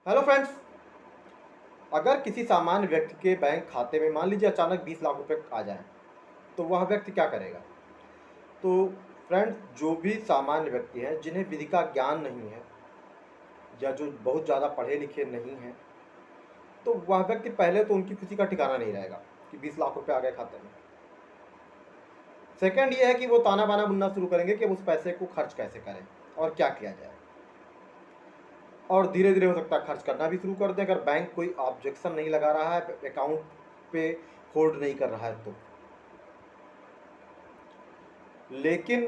Hello friends. अगर किसी सामान्य व्यक्ति के बैंक खाते में मान लीजिए अचानक 20 लाख रुपए आ जाएं, तो वह व्यक्ति क्या करेगा? तो फ्रेंड्स, जो भी सामान्य व्यक्ति हैं जिन्हें विधि का ज्ञान नहीं है या जो बहुत ज़्यादा पढ़े लिखे नहीं हैं, तो वह व्यक्ति पहले तो उनकी खुशी का ठिकाना नहीं रहेगा कि 20 लाख रुपए आ गए खाते में। सेकंड ये है कि वो ताना बाना बुनना शुरू करेंगे कि उस पैसे को खर्च कैसे करें और क्या किया जाए, और धीरे धीरे हो सकता है खर्च करना भी शुरू कर दें अगर बैंक कोई ऑब्जेक्शन नहीं लगा रहा है, अकाउंट पे होल्ड नहीं कर रहा है तो। लेकिन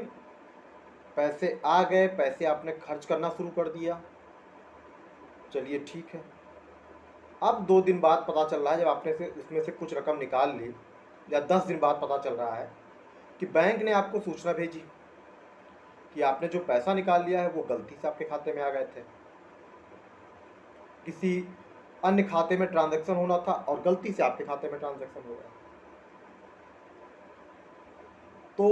पैसे आ गए, पैसे आपने खर्च करना शुरू कर दिया, चलिए ठीक है। अब 2 दिन बाद पता चल रहा है, जब आपने से उसमें से कुछ रकम निकाल ली, या 10 दिन बाद पता चल रहा है कि बैंक ने आपको सूचना भेजी कि आपने जो पैसा निकाल लिया है वो गलती से आपके खाते में आ गए थे, किसी अन्य खाते में ट्रांजैक्शन होना था और गलती से आपके खाते में ट्रांजैक्शन हो गया। तो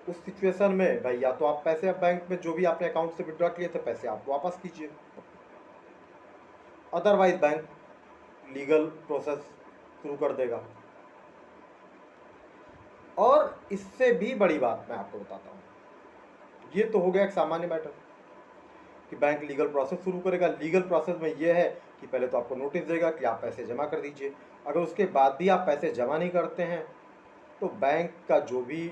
उस सिचुएशन में भाई, या तो आप पैसे बैंक में जो भी आपने अकाउंट से विड्रॉ किए थे पैसे आप वापस कीजिए, अदरवाइज बैंक लीगल प्रोसेस शुरू कर देगा। और इससे भी बड़ी बात मैं आपको बताता हूँ, ये तो हो गया एक सामान्य मैटर कि बैंक लीगल प्रोसेस शुरू करेगा। लीगल प्रोसेस में ये है कि पहले तो आपको नोटिस देगा कि आप पैसे जमा कर दीजिए। अगर उसके बाद भी आप पैसे जमा नहीं करते हैं तो बैंक का जो भी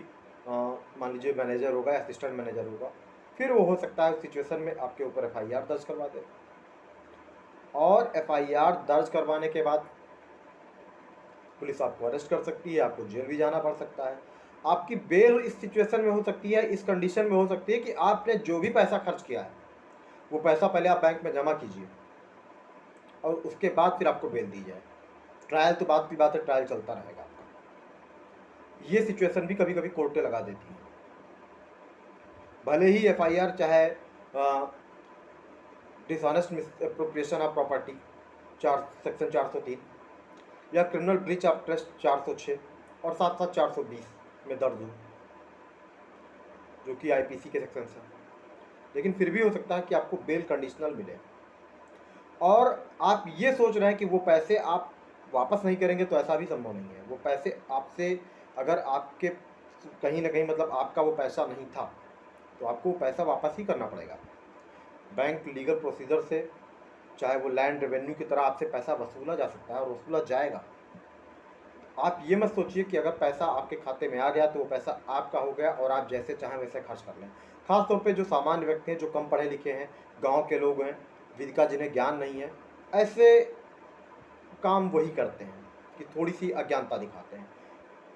मान लीजिए मैनेजर होगा, असिस्टेंट मैनेजर होगा, फिर वो हो सकता है उस सिचुएशन में आपके ऊपर एफआईआर दर्ज करवा दे। और एफआईआर दर्ज करवाने के बाद पुलिस आपको अरेस्ट कर सकती है, आपको जेल भी जाना पड़ सकता है। आपकी बेल इस सिचुएशन में हो सकती है, इस कंडीशन में हो सकती है कि आपने जो भी पैसा खर्च किया है वो पैसा पहले आप बैंक में जमा कीजिए और उसके बाद फिर आपको बेल दी जाए। ट्रायल तो बात की बात है, ट्रायल चलता रहेगा आपका। ये सिचुएशन भी कभी कभी कोर्टें लगा देती हैं। भले ही एफआईआर चाहे dishonest misappropriation of property section 403 या क्रिमिनल ब्रीच ऑफ ट्रस्ट 406 और साथ साथ 420 में दर्ज हो, जो कि आईपीसी के सेक्शन है, लेकिन फिर भी हो सकता है कि आपको बेल कंडीशनल मिले। और आप ये सोच रहे हैं कि वो पैसे आप वापस नहीं करेंगे, तो ऐसा भी संभव नहीं है। वो पैसे आपसे, अगर आपके कहीं ना कहीं मतलब आपका वो पैसा नहीं था, तो आपको वो पैसा वापस ही करना पड़ेगा। बैंक लीगल प्रोसीजर से, चाहे वो लैंड रेवेन्यू की तरह आपसे पैसा वसूला जा सकता है और वसूला जाएगा। आप ये मत सोचिए कि अगर पैसा आपके खाते में आ गया तो वो पैसा आपका हो गया और आप जैसे चाहें वैसे खर्च कर लें। खास तौर पे जो सामान्य व्यक्ति हैं, जो कम पढ़े लिखे हैं, गांव के लोग हैं, विधि का जिन्हें ज्ञान नहीं है, ऐसे काम वही करते हैं कि थोड़ी सी अज्ञानता दिखाते हैं।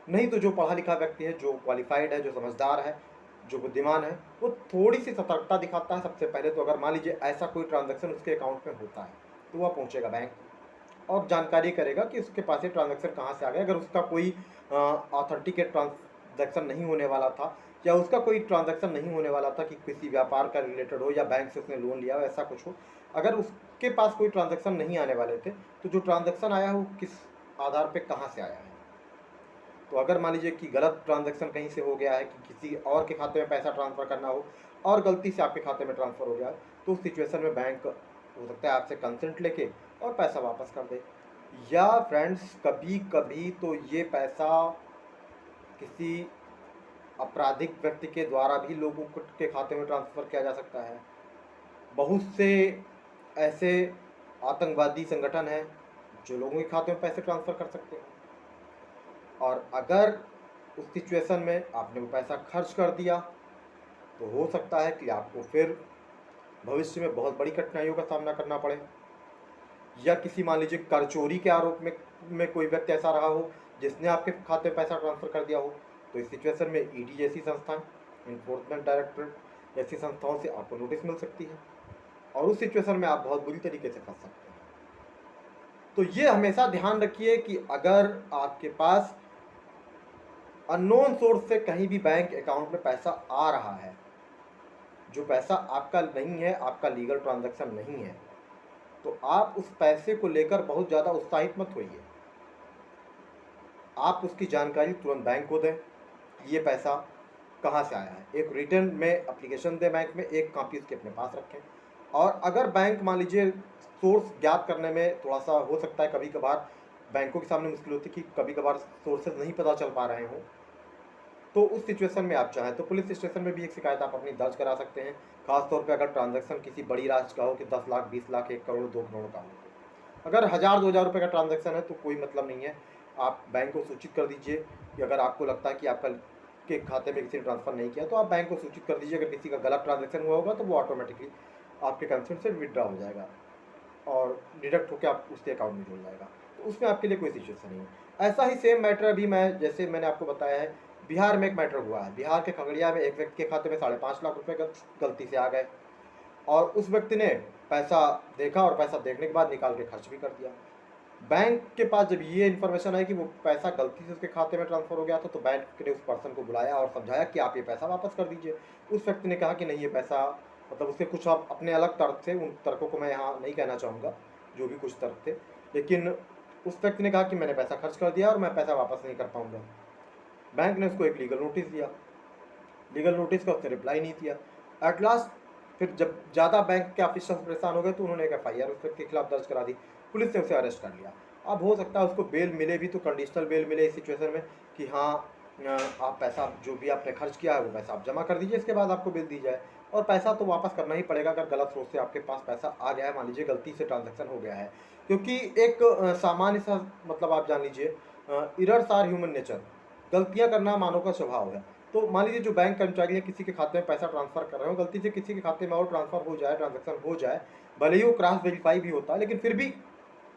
नहीं तो जो पढ़ा लिखा व्यक्ति है, जो क्वालिफाइड है, जो समझदार है, जो बुद्धिमान है, वो थोड़ी सी सतर्कता दिखाता है। सबसे पहले तो अगर मान लीजिए ऐसा कोई ट्रांजैक्शन उसके अकाउंट में होता है तो वह पहुंचेगा बैंक और जानकारी करेगा कि उसके पास ये ट्रांजैक्शन कहाँ से आ गया। अगर उसका कोई ऑथेंटिकेट ट्रांजैक्शन नहीं होने वाला था, या उसका कोई ट्रांजैक्शन नहीं होने वाला था कि किसी व्यापार का रिलेटेड हो या बैंक से उसने लोन लिया हो, ऐसा कुछ हो, अगर उसके पास कोई ट्रांजैक्शन नहीं आने वाले थे, तो जो ट्रांजैक्शन आया हो किस आधार पे कहाँ से आया है। तो अगर मान लीजिए कि गलत ट्रांजैक्शन कहीं से हो गया है कि किसी और के खाते में पैसा ट्रांसफ़र करना हो और गलती से आपके खाते में ट्रांसफ़र हो गया है, तो उस सिचुएशन में बैंक हो सकता है आपसे कंसेंट लेके और पैसा वापस कर दे। या फ्रेंड्स, कभी कभी तो ये पैसा किसी आपराधिक व्यक्ति के द्वारा भी लोगों के खाते में ट्रांसफ़र किया जा सकता है। बहुत से ऐसे आतंकवादी संगठन हैं जो लोगों के खाते में पैसे ट्रांसफ़र कर सकते हैं। और अगर उस सिचुएशन में आपने वो पैसा खर्च कर दिया तो हो सकता है कि आपको फिर भविष्य में बहुत बड़ी कठिनाइयों का सामना करना पड़े। या किसी मान लीजिए कर चोरी के आरोप में कोई व्यक्ति ऐसा रहा हो जिसने आपके खाते में पैसा ट्रांसफ़र कर दिया हो, तो इस सिचुएशन में ईडी जैसी संस्थाएं, इन्फोर्समेंट डायरेक्टरेट जैसी संस्थाओं से आपको नोटिस मिल सकती है और उस सिचुएशन में आप बहुत बुरी तरीके से फंस सकते हैं। तो ये हमेशा ध्यान रखिए कि अगर आपके पास अननोन सोर्स से कहीं भी बैंक अकाउंट में पैसा आ रहा है, जो पैसा आपका नहीं है, आपका लीगल ट्रांजैक्शन नहीं है, तो आप उस पैसे को लेकर बहुत ज़्यादा उत्साहित मत होइए। आप उसकी जानकारी तुरंत बैंक को दें कि ये पैसा कहाँ से आया है। एक रिटर्न में एप्लीकेशन दें बैंक में, एक कॉपी उसकी अपने पास रखें और अगर बैंक मान लीजिए सोर्स ज्ञात करने में थोड़ा सा हो सकता है, कभी कभार बैंकों के सामने मुश्किल होती है कि कभी कभार सोर्सेज नहीं पता चल पा रहे हों, तो उस सिचुएशन में आप चाहें तो पुलिस स्टेशन में भी एक शिकायत आप अपनी दर्ज करा सकते हैं। खासतौर पे अगर ट्रांजैक्शन किसी बड़ी राशि का हो कि 10 लाख, 20 लाख, 1 करोड़, 2 करोड़ का हो। अगर 1000-2000 रुपये का ट्रांजैक्शन है तो कोई मतलब नहीं है, आप बैंक को सूचित कर दीजिए कि अगर आपको लगता है कि आपका के खाते में किसी ने ट्रांसफ़र नहीं किया तो आप बैंक को सूचित कर दीजिए। अगर किसी का गलत ट्रांजैक्शन हुआ होगा तो वो ऑटोमेटिकली आपके कंसर्न से विड्रॉ हो जाएगा और डिडक्ट होकर आप उसके अकाउंट में जुड़ जाएगा, तो उसमें आपके लिए कोई सिचुएशन नहीं है। ऐसा ही सेम मैटर अभी मैं जैसे मैंने आपको बताया है, बिहार में एक मैटर हुआ है। बिहार के खगड़िया में एक व्यक्ति के खाते में 5.5 लाख रुपए गलती से आ गए और उस व्यक्ति ने पैसा देखा और पैसा देखने के बाद निकाल के खर्च भी कर दिया। बैंक के पास जब ये इन्फॉर्मेशन आई कि वो पैसा गलती से उसके खाते में ट्रांसफ़र हो गया था, तो बैंक ने उस पर्सन को बुलाया और समझाया कि आप ये पैसा वापस कर दीजिए। उस व्यक्ति ने कहा कि नहीं, ये पैसा मतलब उसके कुछ आप अपने अलग तर्क थे, उन तर्कों को मैं यहाँ नहीं कहना चाहूँगा, जो भी कुछ तर्क थे, लेकिन उस व्यक्ति ने कहा कि मैंने पैसा खर्च कर दिया और मैं पैसा वापस नहीं कर पाऊँगा। बैंक ने उसको एक लीगल नोटिस दिया, लीगल नोटिस का उसने रिप्लाई नहीं दिया। एट लास्ट फिर जब ज़्यादा बैंक के ऑफिसर्स परेशान हो गए तो उन्होंने एक FIR उस व्यक्ति के खिलाफ दर्ज करा दी। पुलिस ने उसे अरेस्ट कर लिया। अब हो सकता है उसको बेल मिले भी, तो कंडीशनल बेल मिले इस सिचुएशन में कि हाँ, आप पैसा जो भी आपने खर्च किया है वो पैसा आप जमा कर दीजिए, इसके बाद आपको बेल दी जाए। और पैसा तो वापस करना ही पड़ेगा अगर गलत सोच से आपके पास पैसा आ गया है, मान लीजिए गलती से ट्रांजैक्शन हो गया है, क्योंकि एक सामान्य सा मतलब आप जान लीजिए, एरर्स आर ह्यूमन नेचर, गलतियाँ करना मानव का स्वभाव है। तो मान लीजिए जो बैंक कर्मचारी है किसी के खाते में पैसा ट्रांसफ़र कर रहे हो, गलती से किसी के खाते में और ट्रांसफ़र हो जाए, ट्रांजैक्शन हो जाए, भले ही वो क्रॉस वेरीफाई भी होता है, लेकिन फिर भी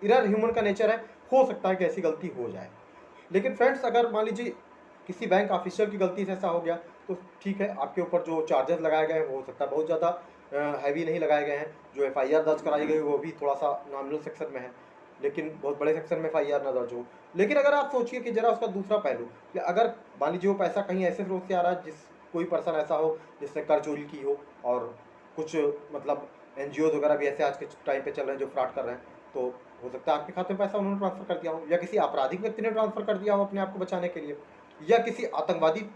एरर ह्यूमन का नेचर है, हो सकता है कि ऐसी गलती हो जाए। लेकिन फ्रेंड्स, अगर मान लीजिए किसी बैंक ऑफिशियल की गलती से ऐसा हो गया तो ठीक है, आपके ऊपर जो चार्जेस लगाए गए हैं वो हो सकता है बहुत ज़्यादा हैवी नहीं लगाए गए हैं। जो FIR दर्ज कराई गई वो भी थोड़ा सा नॉमिनल सेक्शन में है, लेकिन बहुत बड़े सेक्शन में FIR ना दर्ज हो। लेकिन अगर आप सोचिए कि जरा उसका दूसरा पहलू, कि अगर मान लीजिए वो पैसा कहीं ऐसे स्रोत से आ रहा है जिस कोई पर्सन ऐसा हो जिसने कर चोरी की हो, और कुछ मतलब NGOs वगैरह भी ऐसे आज के टाइम पे चल रहे हैं जो फ्रॉड कर रहे हैं, तो हो सकता है आपके खाते में पैसा उन्होंने ट्रांसफ़र कर दिया हो, या किसी आपराधिक व्यक्ति ने ट्रांसफ़र कर दिया हो अपने आप को बचाने के लिए, या किसी आतंकवादी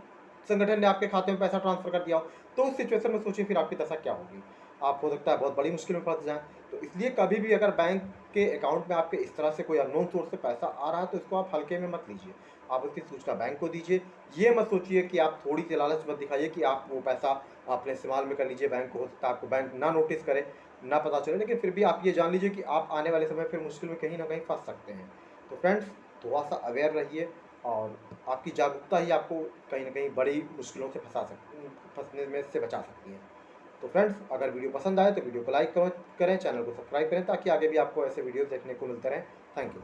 संगठन ने आपके खाते में पैसा ट्रांसफ़र कर दिया हो। तो उस सिचुएशन में सोचिए फिर आपकी दशा क्या होगी। आप हो सकता है बहुत बड़ी मुश्किल में फंस जाएँ। तो इसलिए कभी भी अगर बैंक के अकाउंट में आपके इस तरह से कोई अननोन सोर्स से पैसा आ रहा है तो इसको आप हल्के में मत लीजिए, आप उसकी सूचना बैंक को दीजिए। ये मत सोचिए कि आप थोड़ी सी लालच मत दिखाइए कि आप वो पैसा अपने इस्तेमाल में कर लीजिए, बैंक को हो सकता है आपको बैंक ना नोटिस करे, ना पता चले, लेकिन फिर भी आप ये जान लीजिए कि आप आने वाले समय फिर मुश्किल में कहीं ना कहीं फंस सकते हैं। तो फ्रेंड्स, थोड़ा सा अवेयर रहिए, और आपकी जागरूकता ही आपको कहीं ना कहीं बड़ी मुश्किलों से फंसने में से बचा सकती है। तो फ्रेंड्स, अगर वीडियो पसंद आए तो वीडियो को लाइक करें, चैनल को सब्सक्राइब करें, ताकि आगे भी आपको ऐसे वीडियोस देखने को मिलते रहें। Thank you.